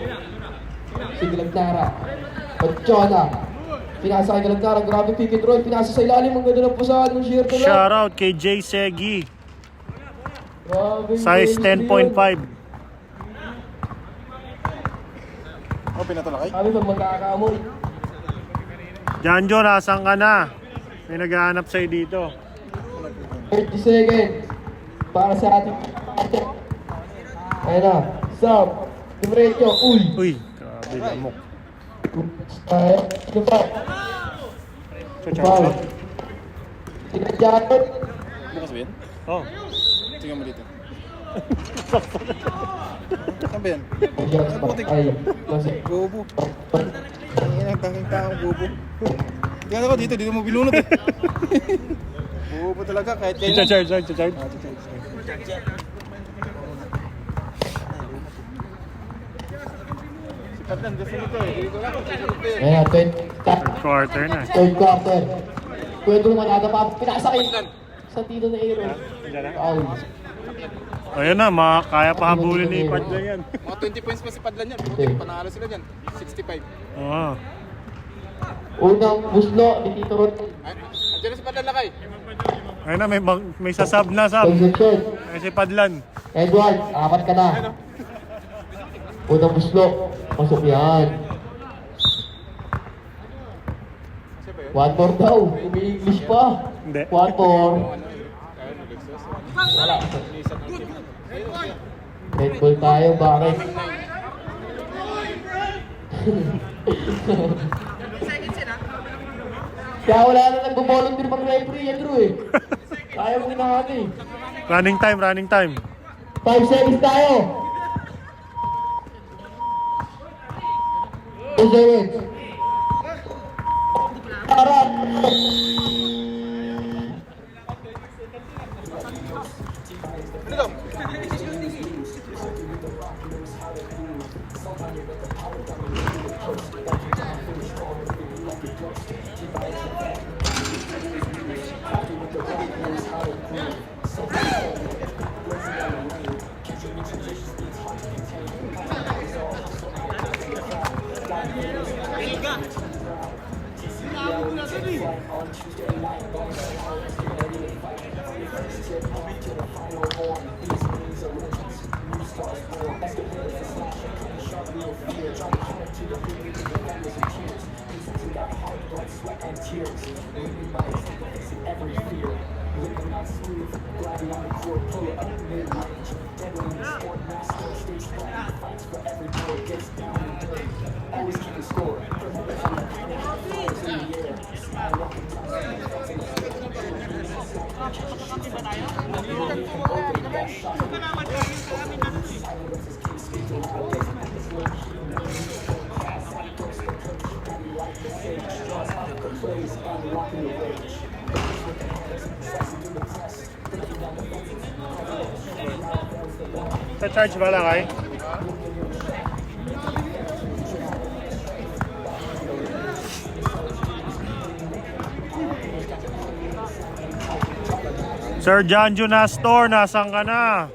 Si Glagnara. Pagtsona. Pinasa kay Glagnara. Grabe pick and roll. Pinasa sa ilalim. Ang ganda ng pusaan ng sheer to lang. Shoutout kay Jay Segi. Grabe. Size 10.5. Oh, pinatulakay? Sabi pag magkakamoy. Janjo, nasan ka na? May naghahanap sa'yo dito. 30 seconds. Para sa ating... Ayun na. Stop. Diretso. Uy. Uy, grabe lamok. Ano pa? Foul. Tinadyatot. Bukas ba yan? Oh. Tingnan mo dito. Saan ba yan? Ay, kasi... Gobo. Ang inang tanging taong gobo. Tingnan ako dito, dito mo bilunod eh. Gobo talaga kahit kailan. Charge. Si Padlan, gusto nito eh. Dito lang, susunod ko eh. Ayan, Quarter na. third quarter. Pwede naman nada pa. Pinasakay. Sa tito na Aaron. Foul. Ayun na, kaya pa habulin ni Padlan yan. Mga 20 points pa si Padlan yan. Okay. Panalo sila dyan. 65. Oo. Unang buslo ni Tito Ron. Ay, andyan na si Padlan lakay. Ayun na, may sasab na sab. Position. Ay si Padlan. Edward, apat ka na. Unang buslo. Pasok yan. One more daw. Umi-English pa. Hindi. One more. Wala. Red ball tayo, bakit? Kaya wala na nagbo-volunteer pang referee, Andrew eh. Kaya mo ginahati eh. Running time. 5 seconds tayo. 2 seconds. Harap. Sa charge ba lang ay? Sir Janjo Nastor, nasan ka na?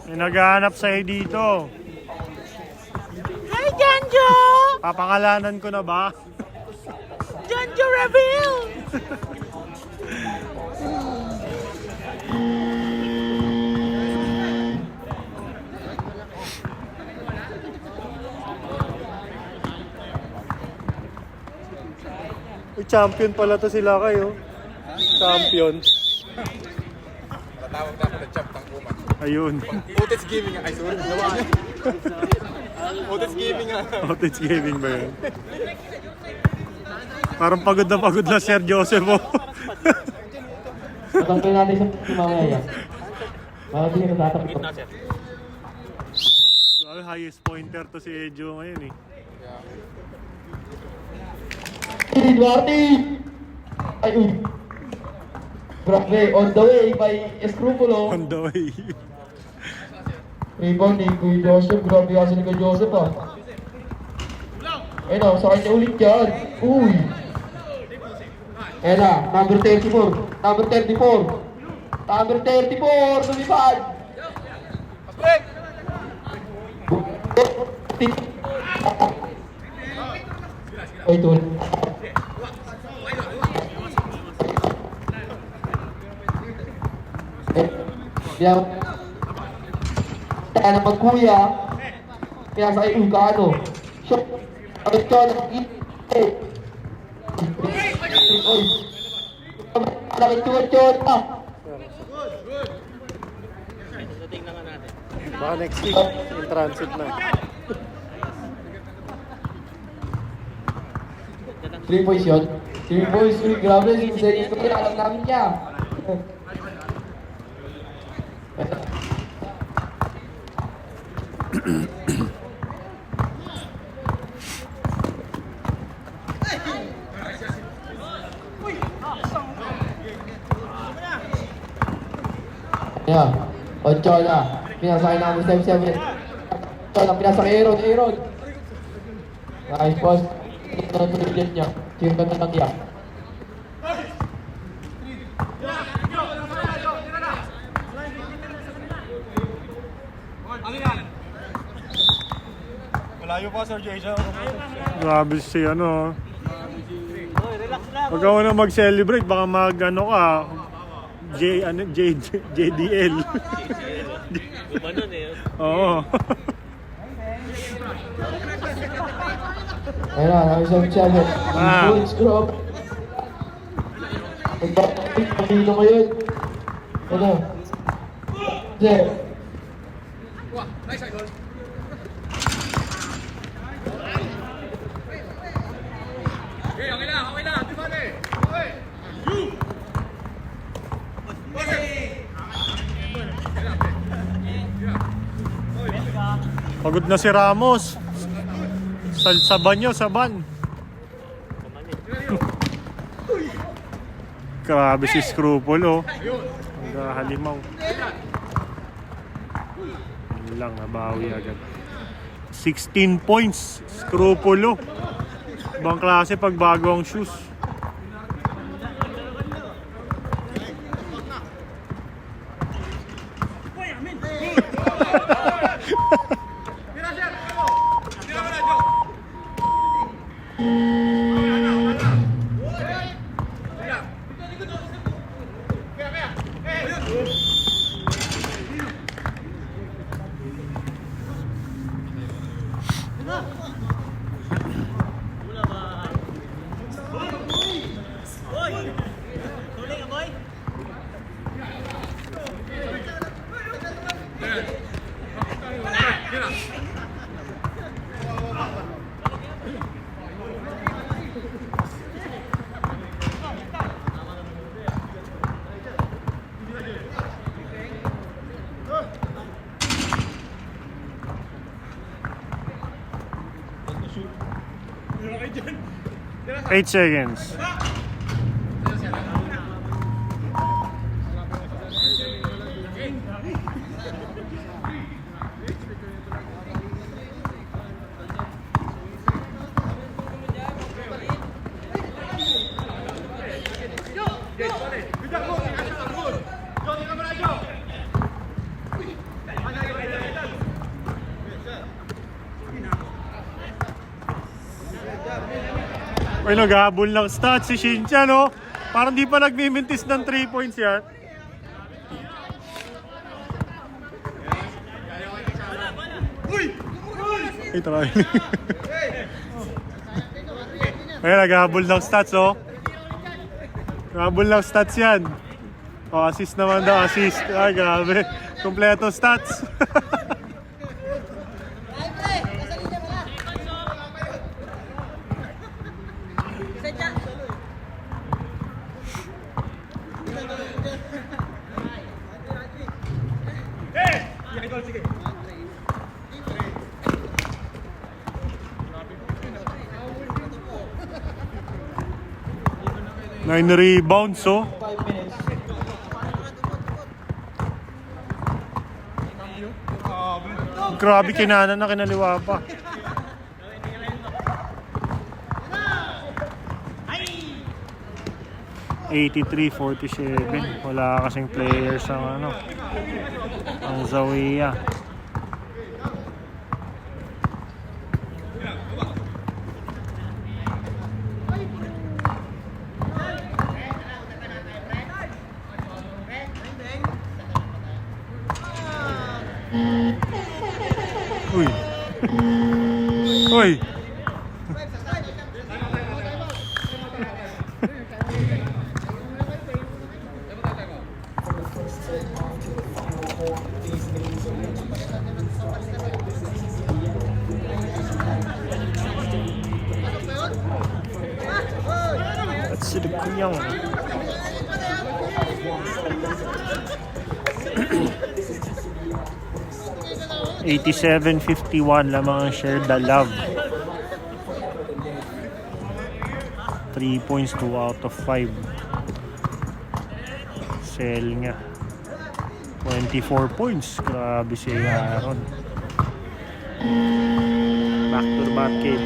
May naghahanap sa'yo dito. Hi, Janjo! Papangalanan ko na ba? Janjo reveal! Champion pala to sila kayo. Champion. Tatawag na ako ng champ ng Kuma. Ayun. Otis Gaming nga. Ay, sorry. Otis Gaming nga. Outage gaming ba yun? Parang pagod na Sir Joseph mo. Patampay natin sa mamaya yan. Para di ka natatapos. Gitna, sir. Highest pointer to si Ejo ngayon eh. Duarte! Ay, uy! Grabe, on the way by Escrupulo. On the way. Rebound ni Kuya Joseph. Grabe kasi ni Kuya Joseph ah. Ayun na, sa kanya ulit yan. Uy! Ayun na, number 34. Number 34. Number 34, lumipad! Ay, tol. Yan. Kaya na magkuya. Kaya sa kayo ka ano. Shot. Ay, ito. Oy. Nakituwa-tuwa na. Baka next week, in transit na. 3 points yun. 3 points. Uy, grabe. Sinasayang ko alam namin niya. Yeah. Ochoa. Pinasakay namin 7-7. Ochoa, pinasakay Aaron. Aaron. Nice boss. Ito na tuloy niya. Sino ka na lang yan? Malayo pa, Sir Jason. Grabe si ano. Huwag ka na mag-celebrate, baka mag-ano ka. JDL. Gumanon eh. Oo. Ayun na, namin 7-7. Ah. Full scrub. Nagbabalik na dito ngayon. Ano? Jay. Pagod na si Ramos. Sa banyo, sa ban. Grabe si Scrupulo. Halimaw. Yun lang, nabawi agad. 16 points, Scrupulo. Ibang klase pag bago ang shoes. Eight seconds. Ay, naghabol ng stats si Shinchan, no? Parang di pa nagmimintis ng 3 points yan. Ay, try. Ay, naghabol ng stats, oh. Naghabol ng stats yan. O, assist naman daw, assist. Ay, grabe. Kompleto stats. Nine rebounds, oh. Grabe, kinanan na kinaliwa pa. $83-47. Wala kasing players ang ano, ang Zawiya. Uy. Uy. That's the kuyang. 87-51 lamang ang share the love. 3 points, 2 out of 5. Sell nga 24 points. Grabe si Aaron. Backdoor basket.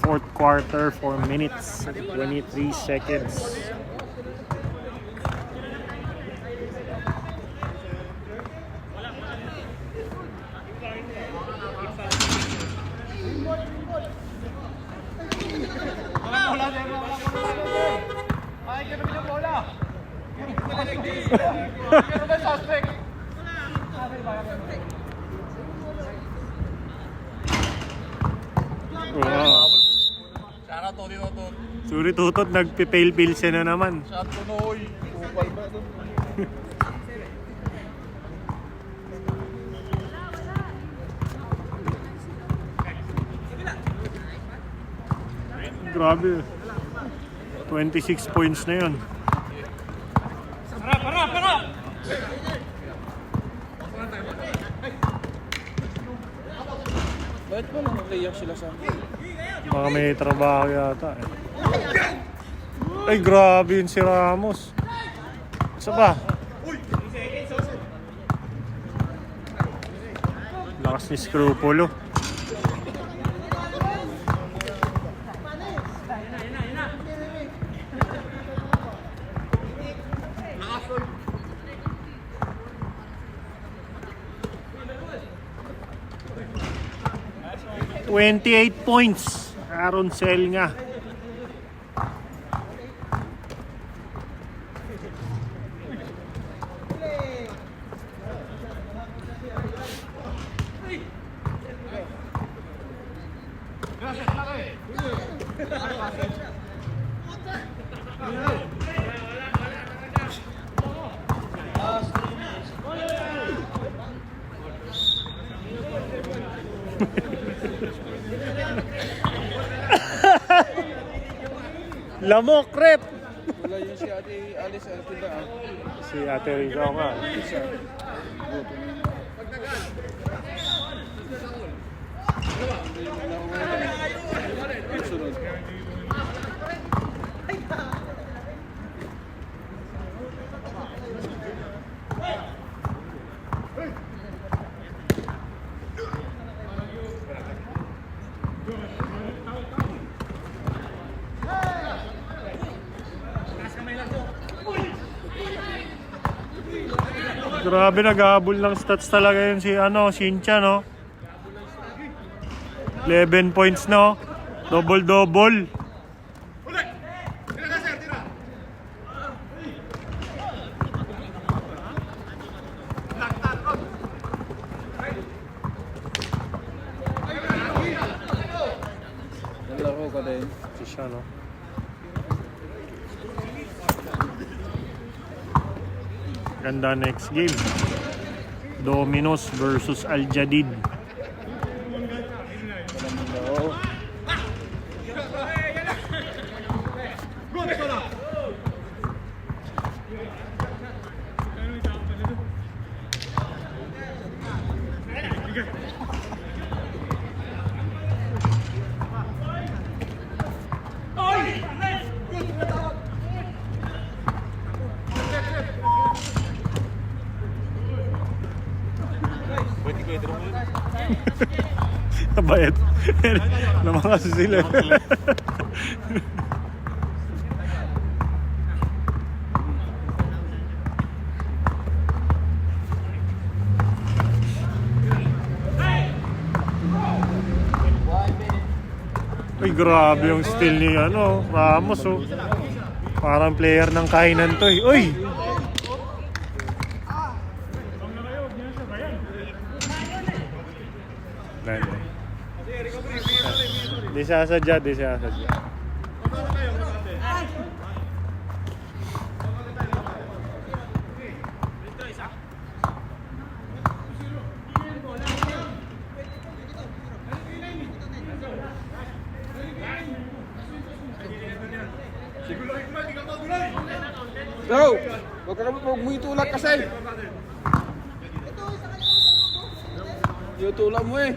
Fourth quarter, 4 minutes, 23 seconds. Wow. Sana to, dito to. Suri tutot, nagpipail-pil siya na naman. Shot ko noy. Upal ba to? Grabe. 26 points na yun. Bakit ba nang-layoff sila sa akin? Mga may trabaho yata eh. Ay, grabe yun si Ramos. Isa ba? Lakas ni Scrupolo. $28 points. Aaron Sell nga. Lamok, rep! Wala yun si Ate Alice Altinda ah. Si Ate Rizal nga. Sunod. Grabe, nag-ahabol ng stats talaga yun si Cynthia, no? 11 points, no? Double-double. Nalaro ka din. Si siya, no? Ganda next game. Dominos versus Al Jadid. Bayad. Naman kasi sila. Ay, grabe yung steal ni Ramos, oh. Parang player ng kainan to, eh. Uy! Di sasadya. Go! Huwag mo itulak kasi. Itulak mo eh.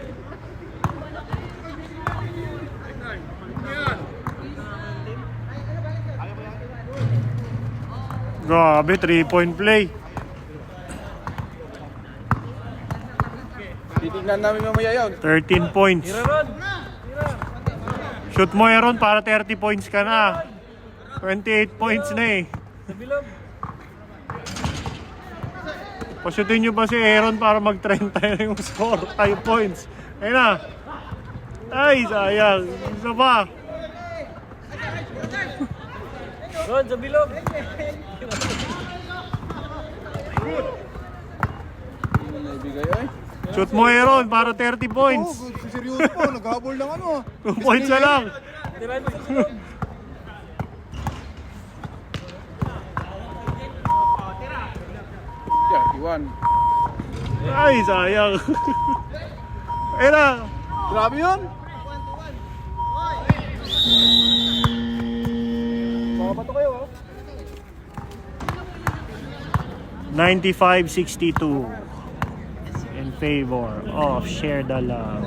Grabe, 3-point play. Titignan namin mamaya yun. 13 points. Shoot mo, Aaron, para 30 points ka na. 28 points na eh. Pasutin nyo pa si Aaron para mag-30 na yung score. 5 points. Ayun na. Ay, sayang. Isa pa. Ron, sa bilog. Naibigay ay. Shoot mo, Aaron, para 30 points. Seryoso po, naghabol lang 2 points na lang. Tirado sa bilog. Yeah, iwan. Ay, sayang. Ayun na. Grabe yun. Makabato kayo, oh. 95-62 in favor of Share the Love.